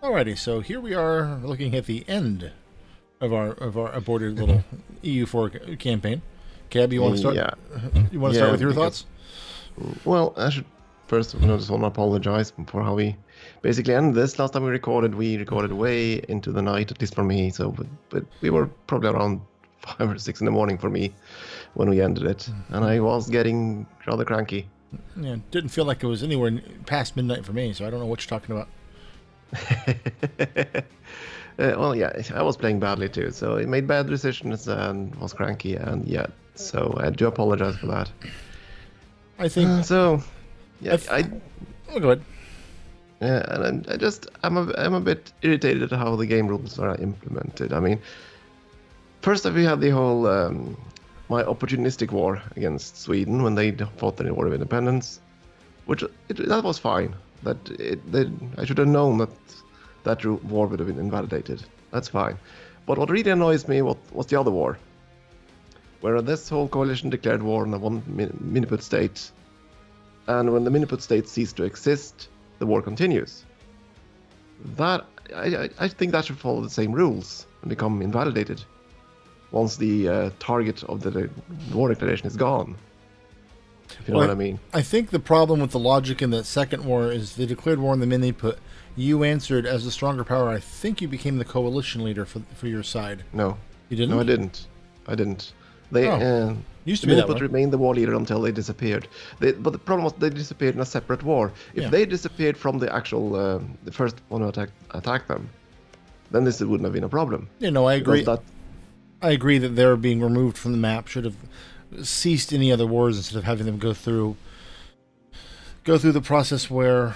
Alrighty, so here we are looking at the end of our aborted little EU4 campaign. Keb, you want to start? Yeah. You want to start with your thoughts? Well, I should first just want to apologize for how we basically ended this. Last time we recorded way into the night, at least for me. So, but we were probably around 5 or 6 in the morning for me when we ended it, and I was getting rather cranky. Yeah, didn't feel like it was anywhere past midnight for me, so I don't know what you're talking about. Well, yeah, I was playing badly too, so I made bad decisions and was cranky, and yeah, so I do apologize for that. I think yeah, Oh, go ahead. Yeah, and I'm a bit irritated at how the game rules are implemented. I mean, first we had the whole my opportunistic war against Sweden when they fought the War of Independence, that was fine. I should have known that war would have been invalidated. That's fine. But what really annoys me was the other war, where this whole coalition declared war on a one Miniput state, and when the Miniput state ceased to exist, the war continues. That I think that should follow the same rules and become invalidated once the target of the war declaration is gone. If you know what I mean. I think the problem with the logic in the second war is they declared war on the Miniput. You answered as the stronger power. I think you became the coalition leader for your side. No. You didn't? No, I didn't. They used to be that way. Miniput remained the war leader until they disappeared. But the problem was they disappeared in a separate war. If they disappeared from the actual the first one who attacked them, then this wouldn't have been a problem. Yeah, no, I agree. I agree that their being removed from the map should have ceased any other wars instead of having them go through the process where,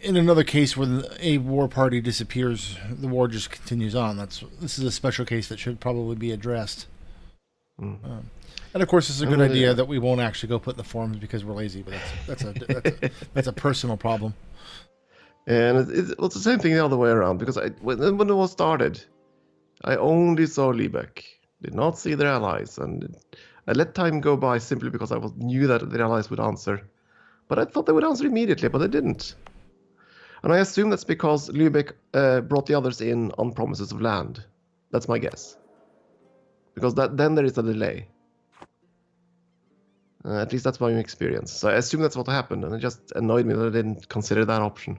in another case where a war party disappears, the war just continues on. This is a special case that should probably be addressed. And of course, it's a good idea that we won't actually go put in the forums because we're lazy. But that's a personal problem. And it's the same thing the other way around, because when the war started, I only saw Lübeck, did not see their allies, and I let time go by simply because I knew that their allies would answer. But I thought they would answer immediately, but they didn't. And I assume that's because Lübeck brought the others in on promises of land. That's my guess. Because then there is a delay. At least that's my experience. So I assume that's what happened, and it just annoyed me that I didn't consider that option.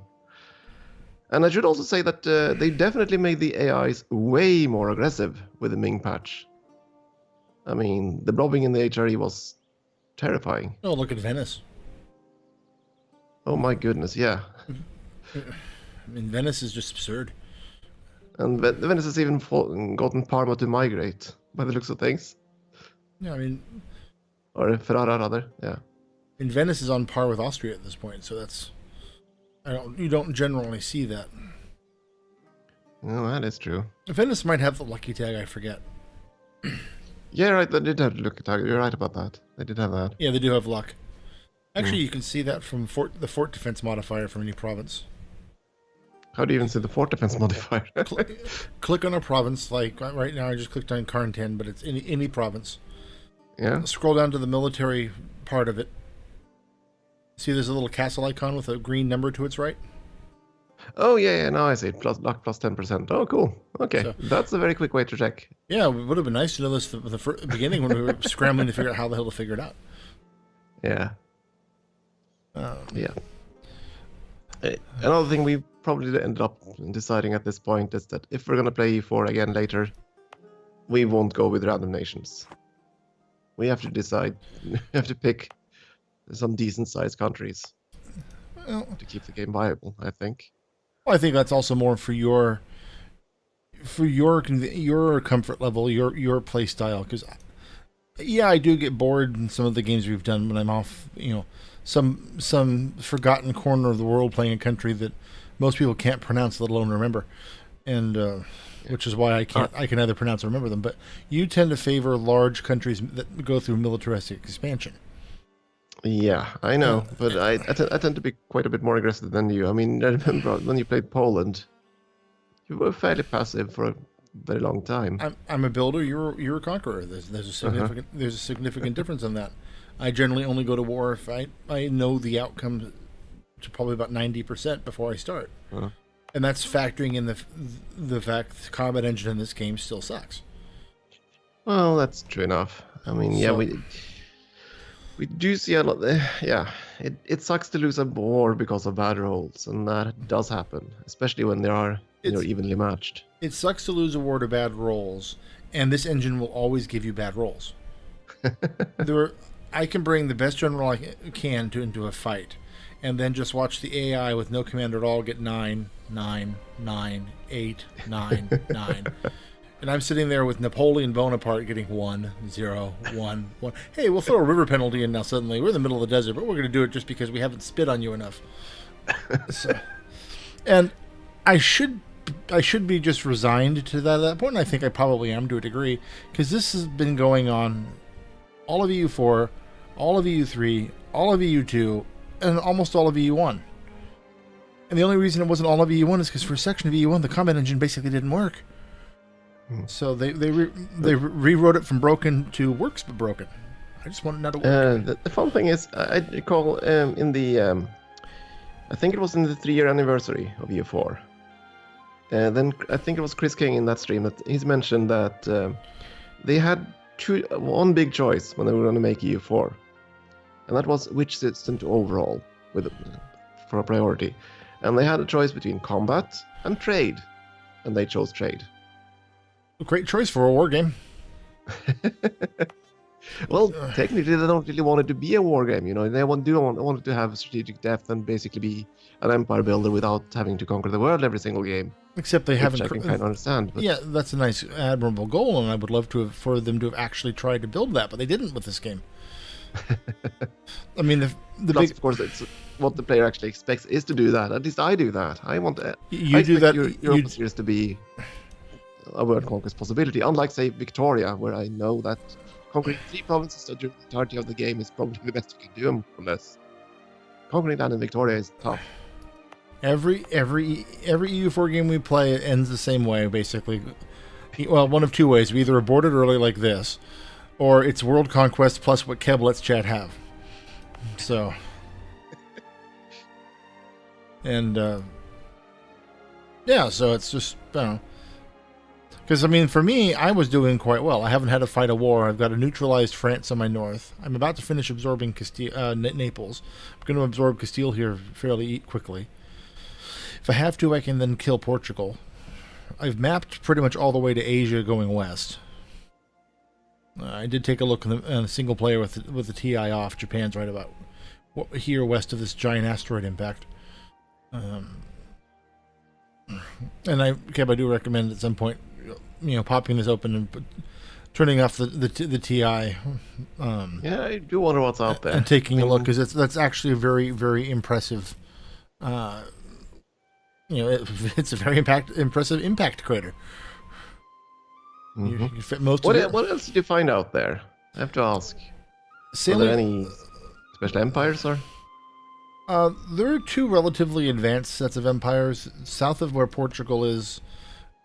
And I should also say that they definitely made the AIs way more aggressive with the Ming patch. I mean, the blobbing in the HRE was terrifying. Oh, look at Venice. Oh my goodness, yeah. I mean, Venice is just absurd. And Venice has even gotten Parma to migrate, by the looks of things. Yeah, I mean... Or Ferrara, rather, yeah. And Venice is on par with Austria at this point, so that's... You don't generally see that. No, that is true. Venice might have the lucky tag, I forget. Yeah, right, they did have the lucky tag. You're right about that. They did have that. Yeah, they do have luck. Actually, you can see that from the fort defense modifier from any province. How do you even see the fort defense modifier? Click on a province, like right now I just clicked on Carnten, but it's any province. Yeah. Scroll down to the military part of it. See there's a little castle icon with a green number to its right? Oh, yeah, now I see it. Luck plus 10%. Oh, cool. Okay, so, that's a very quick way to check. Yeah, it would have been nice to know this at the beginning when we were scrambling to figure out how the hell to figure it out. Yeah. Yeah. Another thing we probably ended up deciding at this point is that if we're going to play E4 again later, we won't go with random nations. We have to decide, we have to pick some decent-sized countries to keep the game viable, I think. Well, I think that's also more for your comfort level, your play style. Because, yeah, I do get bored in some of the games we've done when I'm off, some forgotten corner of the world playing a country that most people can't pronounce, let alone remember, and which is why I can either pronounce or remember them. But you tend to favor large countries that go through militaristic expansion. Yeah, I know, but I tend to be quite a bit more aggressive than you. I mean, I remember when you played Poland, you were fairly passive for a very long time. I'm a builder. You're a conqueror. There's a significant difference in that. I generally only go to war if I know the outcome to probably about 90% before I start. And that's factoring in the fact the combat engine in this game still sucks. Well, that's true enough. I mean, yeah, So- we do see a lot. Yeah, it sucks to lose a war because of bad rolls, and that does happen, especially when you're evenly matched. It sucks to lose a war to bad rolls, and this engine will always give you bad rolls. I can bring the best general I can into a fight, and then just watch the AI with no commander at all get 9, 9, 9, 8, 9, 9. And I'm sitting there with Napoleon Bonaparte getting 1, 0, 1, 1. Hey, we'll throw a river penalty in now suddenly. We're in the middle of the desert, but we're going to do it just because we haven't spit on you enough. And I should be just resigned to that point, and I think I probably am to a degree, because this has been going on all of EU4, all of EU3, all of EU2, and almost all of EU1. And the only reason it wasn't all of EU1 is because for a section of EU1, the combat engine basically didn't work. So they rewrote it from broken to works but broken. I just want it not to work. The fun thing is, I recall in the, I think it was in the 3-year anniversary of EU4. Then I think it was Chris King in that stream that he's mentioned that they had one big choice when they were going to make EU4, and that was which system to overhaul for a priority. And they had a choice between combat and trade, and they chose trade. Great choice for a war game. Well, technically, they don't really want it to be a war game. You know, they want it to have strategic depth and basically be an empire builder without having to conquer the world every single game. Except they haven't. I can kind of understand. But... Yeah, that's a nice, admirable goal, and I would love for them to have actually tried to build that, but they didn't with this game. I mean, the Plus, big, of course, it's what the player actually expects is to do that. At least I do that. I want you do that. Europa series to be a world conquest possibility. Unlike, say, Victoria, where I know that conquering 3 provinces during the entirety of the game is probably the best you can do, more or less. Conquering land in Victoria is tough. Every EU4 game we play, it ends the same way, basically. Well, one of two ways. We either abort it early like this, or it's world conquest plus what Keb lets chat have. So... And, yeah, so it's just, I don't know. Because, I mean, for me, I was doing quite well. I haven't had to fight a war. I've got a neutralized France on my north. I'm about to finish absorbing Naples. I'm going to absorb Castile here fairly quickly. If I have to, I can then kill Portugal. I've mapped pretty much all the way to Asia going west. I did take a look at the single player with the TI off. Japan's right about here west of this giant asteroid impact. And I do recommend at some point, popping this open and turning off the TI. Yeah, I do wonder what's out there. And taking a look, because that's actually a very, very impressive. It's a very impressive impact crater. Mm-hmm. You can fit most what of it. What else did you find out there? I have to ask. Are there any special empires or? There are 2 relatively advanced sets of empires. South of where Portugal is,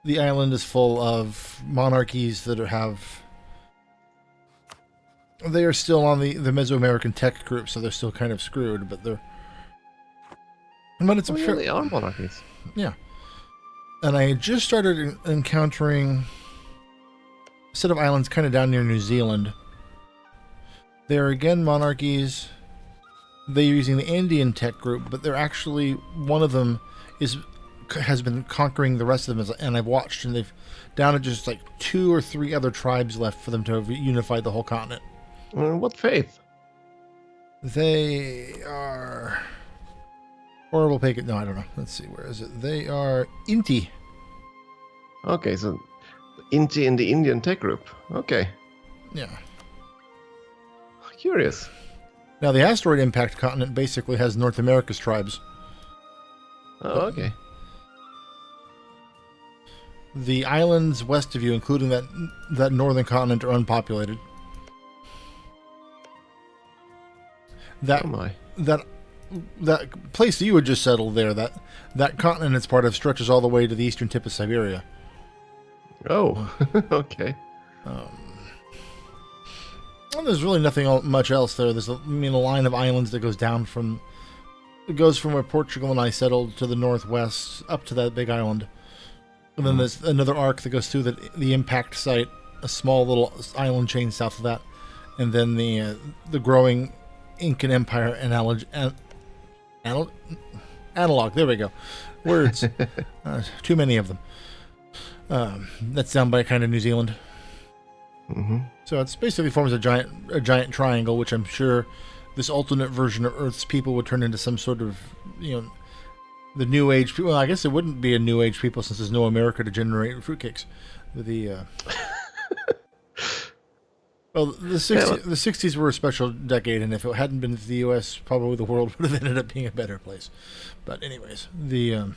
the island is full of monarchies that have... They are still on the Mesoamerican tech group, so they're still kind of screwed, but they're... But it's they are monarchies. Yeah. And I just started encountering a set of islands kind of down near New Zealand. They're again monarchies. They're using the Andean tech group, but they're actually, one of them has been conquering the rest of them, and I've watched, and they've down to just like 2 or 3 other tribes left for them to have unified the whole continent. What faith? They are horrible pagan. No, I don't know. Let's see, where is it? They are Inti. Okay, so Inti in the Indian tech group. Okay. Yeah. Curious. Now, the asteroid impact continent basically has North America's tribes. Oh, okay. The islands west of you, including that northern continent, are unpopulated. That place that you had just settled there, that continent it's part of, stretches all the way to the eastern tip of Siberia. Oh, okay. Well, there's really nothing much else there. There's a line of islands that goes down from It goes from where Portugal and I settled to the northwest up to that big island. And then there's another arc that goes through the impact site, a small little island chain south of that, and then the growing Incan Empire analog. There we go. Words. Too many of them. That's down by kind of New Zealand. Mm-hmm. So it's basically forms a giant triangle, which I'm sure this alternate version of Earth's people would turn into some sort of, the New Age people. Well, I guess it wouldn't be a New Age people since there's no America to generate fruitcakes. Well, the 60s were a special decade, and if it hadn't been for the U.S., probably the world would have ended up being a better place. But anyways, and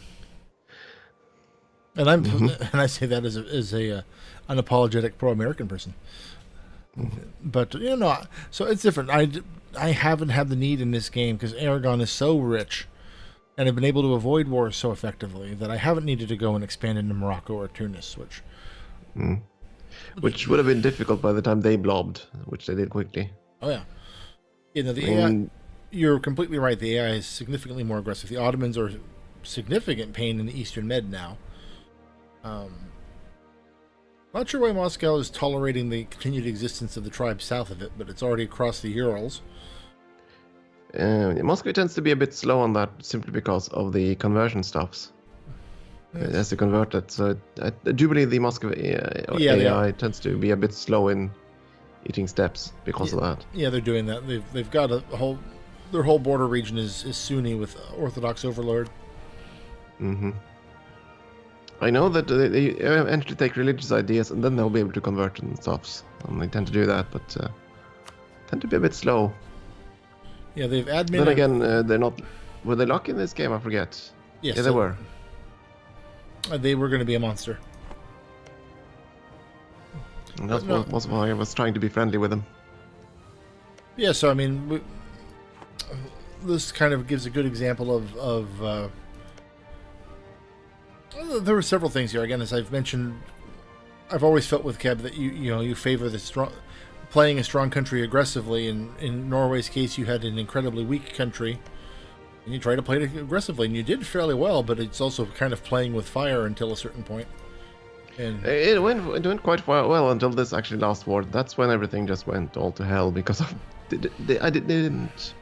I say that as a unapologetic pro-American person. But so it's different. I haven't had the need in this game because Aragon is so rich, and have been able to avoid wars so effectively that I haven't needed to go and expand into Morocco or Tunis, which would have been difficult by the time they blobbed, which they did quickly. Oh yeah, the AI. You're completely right. The AI is significantly more aggressive. The Ottomans are significant pain in the Eastern Med now. Not sure why Moscow is tolerating the continued existence of the tribe south of it, but it's already across the Urals. Moscow tends to be a bit slow on that simply because of the conversion stuffs. It has to convert it. So I do believe the Moscow AI tends to be a bit slow in eating steps because of that. Yeah, they're doing that. They've got their whole border region is Sunni with Orthodox overlord. Mm-hmm. I know that they eventually take religious ideas and then they'll be able to convert them and stuff. And they tend to do that, but tend to be a bit slow. Yeah, they've admin. Then again, they're not. Were they lucky in this game? I forget. Yes, yeah, they were. They were going to be a monster. And that's why I was trying to be friendly with them. Yeah, so I mean, this kind of gives a good example of there were several things here. Again, as I've mentioned, I've always felt with Keb that you favor playing a strong country aggressively. In Norway's case, you had an incredibly weak country, and you try to play it aggressively, and you did fairly well. But it's also kind of playing with fire until a certain point. And it went quite well until this actually last war. That's when everything just went all to hell because of I didn't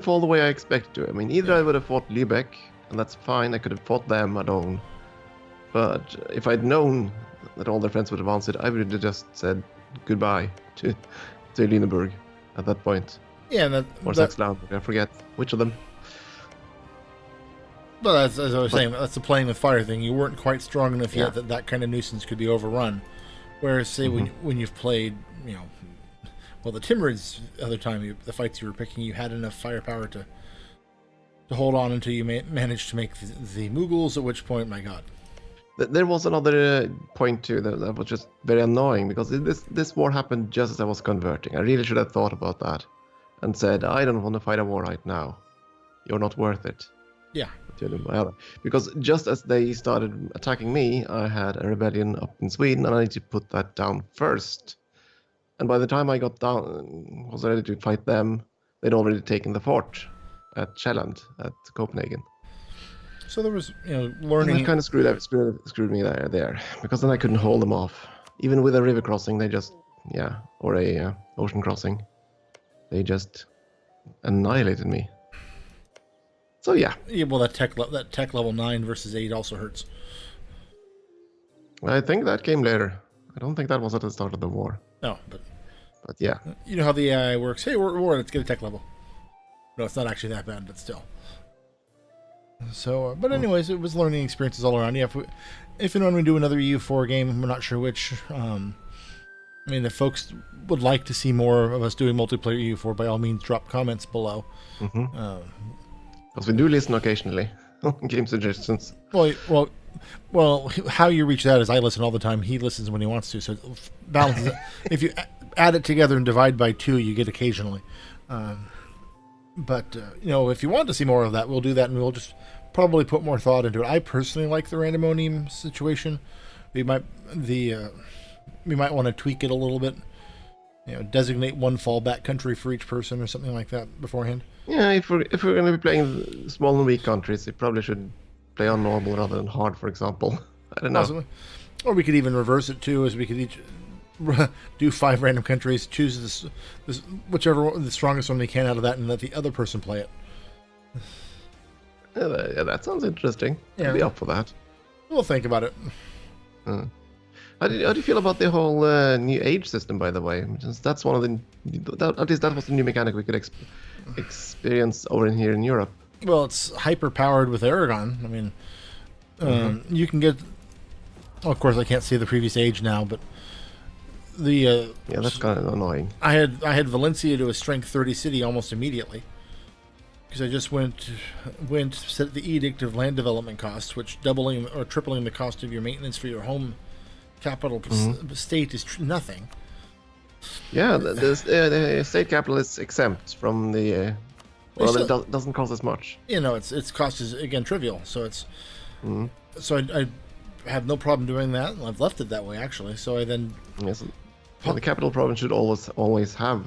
fall the way I expected to. I mean, either I would have fought Lübeck, and that's fine. I could have fought them alone. But if I'd known that all their friends would have answered, I would have just said goodbye to Lüneburg at that point. Yeah, or Saxe-Lauenburg, I forget which of them. Well, as I was saying, that's the playing with fire thing. You weren't quite strong enough yet that kind of nuisance could be overrun. Whereas, say, when you've played, the Timurids, other time, the fights you were picking, you had enough firepower to hold on until you managed to make the Mughals, at which point, my god. There was another point too that was just very annoying because this war happened just as I was converting. I really should have thought about that and said, I don't want to fight a war right now. You're not worth it. Yeah. Because just as they started attacking me, I had a rebellion up in Sweden and I need to put that down first. And by the time I was ready to fight them, they'd already taken the fort at Sjælland, at Copenhagen. So there was, learning. And that kind of screwed me there, because then I couldn't hold them off. Even with a river crossing, they just, or a ocean crossing, they just annihilated me. So yeah. Yeah, well, that tech level 9 versus 8 also hurts. I think that came later. I don't think that was at the start of the war. No, but yeah. You know how the AI works. Hey, we're let's get a tech level. No, it's not actually that bad, but still. So, but anyways, it was learning experiences all around. Yeah, if and when we do another EU4 game, we're not sure which. I mean, if folks would like to see more of us doing multiplayer EU4, by all means, drop comments below. Because we do listen occasionally on game suggestions. Well, how you reach that is I listen all the time. He listens when he wants to, so it balances it. If you add it together and divide by 2, you get occasionally. But if you want to see more of that, we'll do that, and we'll just probably put more thought into it. I personally like the Randemonium situation. We might want to tweak it a little bit. Designate one fallback country for each person or something like that beforehand. Yeah, if we're going to be playing small and weak countries, it probably should play on normal rather than hard, for example. I don't know. Possibly. Or we could even reverse it too, as we could each do 5 random countries, choose this whichever the strongest one we can out of that, and let the other person play it. Yeah, that sounds interesting. Yeah. I'd be up for that. We'll think about it. How do you feel about the whole new age system, by the way? Because that's one of at least that was the new mechanic we could experience over here in Europe. Well, it's hyper powered with Aragon. I mean, you can get. Well, of course, I can't see the previous age now, but the yeah, that's kind of annoying. I had Valencia to a strength 30 city almost immediately because I just went set the edict of land development costs, which doubling or tripling the cost of your maintenance for your home capital state is nothing. Yeah, the state capital is exempt from the. Well, it doesn't cost as much. You know, its cost is again trivial, so it's. So I have no problem doing that. I've left it that way actually. So I then. Yes, the capital province should always have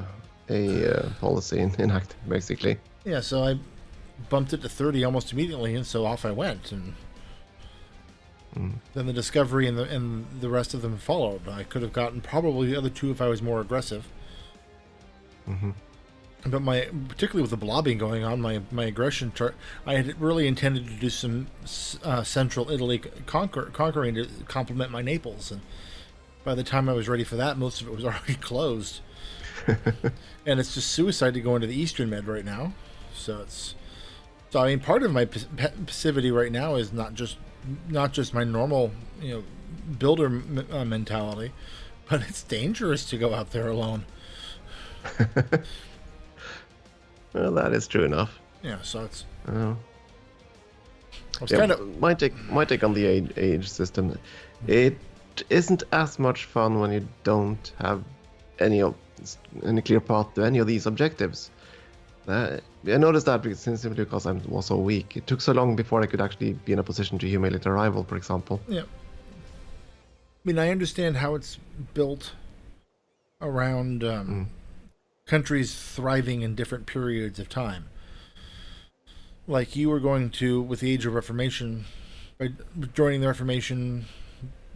a policy enacted, basically. Yeah, so I bumped it to 30 almost immediately, and so off I went, and then the discovery and the rest of them followed. I could have gotten probably the other 2 if I was more aggressive. But particularly with the blobbing going on, my aggression chart, I had really intended to do some central Italy conquering to complement my Naples, and by the time I was ready for that, most of it was already closed. And it's just suicide to go into the Eastern Med right now. So I mean, part of my passivity right now is not just my normal, builder mentality, but it's dangerous to go out there alone. Well, that is true enough. Yeah, so it's. My take on the age system, it isn't as much fun when you don't have any clear path to any of these objectives. I noticed that simply because I was so weak. It took so long before I could actually be in a position to humiliate a rival, for example. Yeah. I mean, I understand how it's built around countries thriving in different periods of time. Like you were going to, with the Age of Reformation, by joining the Reformation,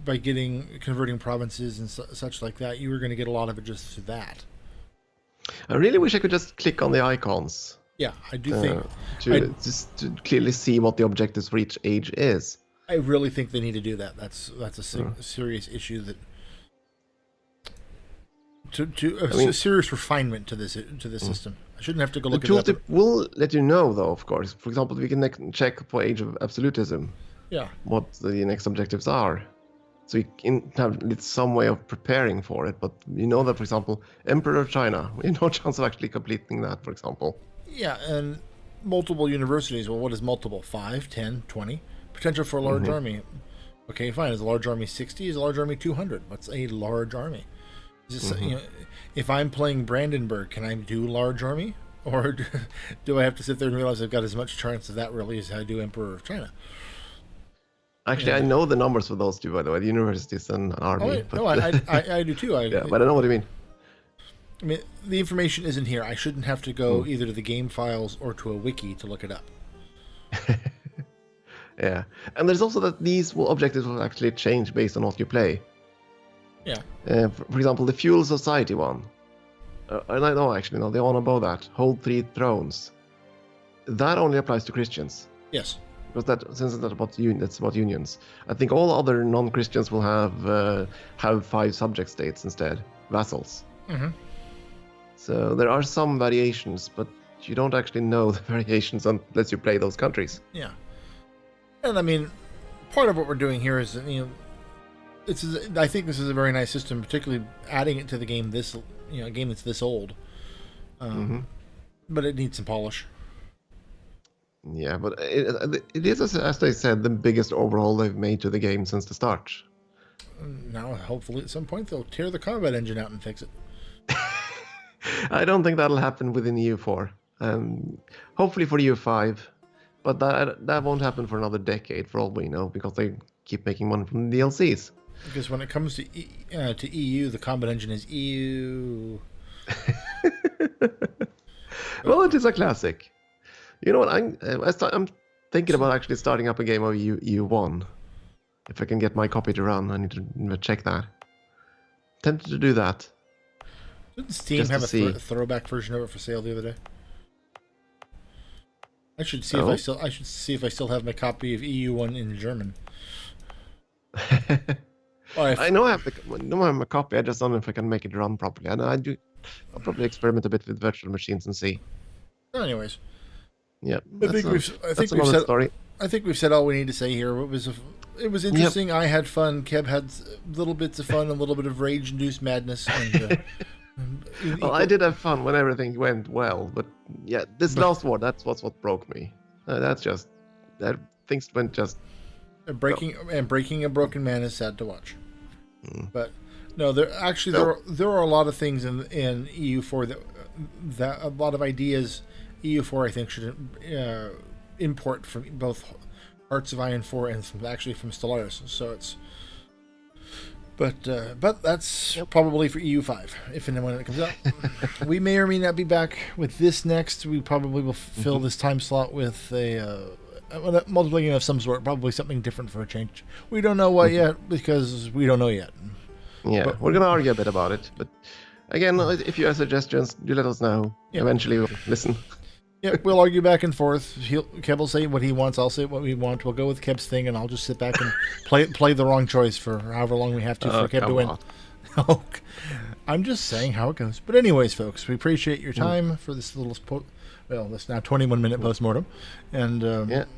by converting provinces and such like that, you were going to get a lot of it just through that. I really wish I could just click on the icons. Yeah, I do think to clearly see what the objectives for each age is. I really think they need to do that. That's a serious issue that a serious refinement to this system. I shouldn't have to go look at it. The tooltip will let you know, though, of course. For example, we can check for Age of Absolutism. Yeah. What the next objectives are. So you can have some way of preparing for it, but you know that, for example, Emperor of China, we have no chance of actually completing that, for example. Yeah, and multiple universities. Well, what is multiple? 5, 10, 20? Potential for a large army. Okay, fine. Is a large army 60? Is a large army 200? What's a large army? Is this, if I'm playing Brandenburg, can I do large army? Or do I have to sit there and realize I've got as much chance of that really as I do Emperor of China? Actually, I know the numbers for those two, by the way, the universities and army. Oh, I do too. Yeah, but I know what you mean. I mean, the information isn't here. I shouldn't have to go either to the game files or to a wiki to look it up. Yeah, and there's also that these objectives will actually change based on what you play. Yeah. For example, the Feudal Society one. And I know, actually, the one above that, Hold 3 Thrones. That only applies to Christians. Yes. Because since that's about unions. I think all other non-Christians will have 5 subject states instead, vassals. So there are some variations, but you don't actually know the variations unless you play those countries. Yeah. And I mean, part of what we're doing here is, I think this is a very nice system, particularly adding it to the game a game that's this old. But it needs some polish. Yeah, but it is, as they said, the biggest overhaul they've made to the game since the start. Now, hopefully, at some point, they'll tear the combat engine out and fix it. I don't think that'll happen within EU4. Hopefully for EU5, but that won't happen for another decade, for all we know, because they keep making money from the DLCs. Because when it comes to EU, the combat engine is EU. Well, it is a classic. You know what? I'm thinking about actually starting up a game of EU1. If I can get my copy to run, I need to check that. Tempted to do that. Didn't Steam Just to have a see. throwback version of it for sale the other day? I should see if I still have my copy of EU1 in German. I know I have a copy. I just don't know if I can make it run properly. And I'll probably experiment a bit with virtual machines and see. Anyways, Yeah, I think another story. I think we've said all we need to say here. It was interesting. Yep. I had fun. Keb had little bits of fun, a little bit of rage-induced madness. And, well, I did have fun when everything went well, but yeah, this last war, that's what broke me. Things went just. Breaking a broken man is sad to watch. But no, there are a lot of things in EU4 that a lot of ideas EU4 I think should import from both Hearts of Iron 4 and from Stellaris. So it's but that's probably for EU5 if and when it comes out. We may or may not be back with this next. We probably will fill this time slot with a multiple game of some sort, probably something different for a change. We don't know what yet because we don't know yet. Yeah, but we're gonna argue a bit about it. But again, if you have suggestions, do let us know. Yeah. Eventually, we'll listen. Yeah, we'll argue back and forth. Keb will say what he wants. I'll say what we want. We'll go with Keb's thing, and I'll just sit back and play the wrong choice for however long we have to for Keb to win. I'm just saying how it goes. But anyways, folks, we appreciate your time for this little this now 21-minute postmortem, and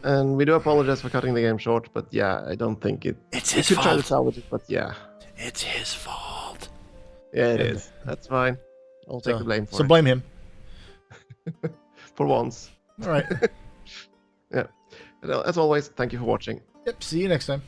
and we do apologize for cutting the game short. But yeah, I don't think it's his fault. Try to salvage it, but yeah, it's his fault. Yeah, it is. That's fine. I'll take the blame for it. So blame him. For once. All right. Yeah. As always, thank you for watching. Yep. See you next time.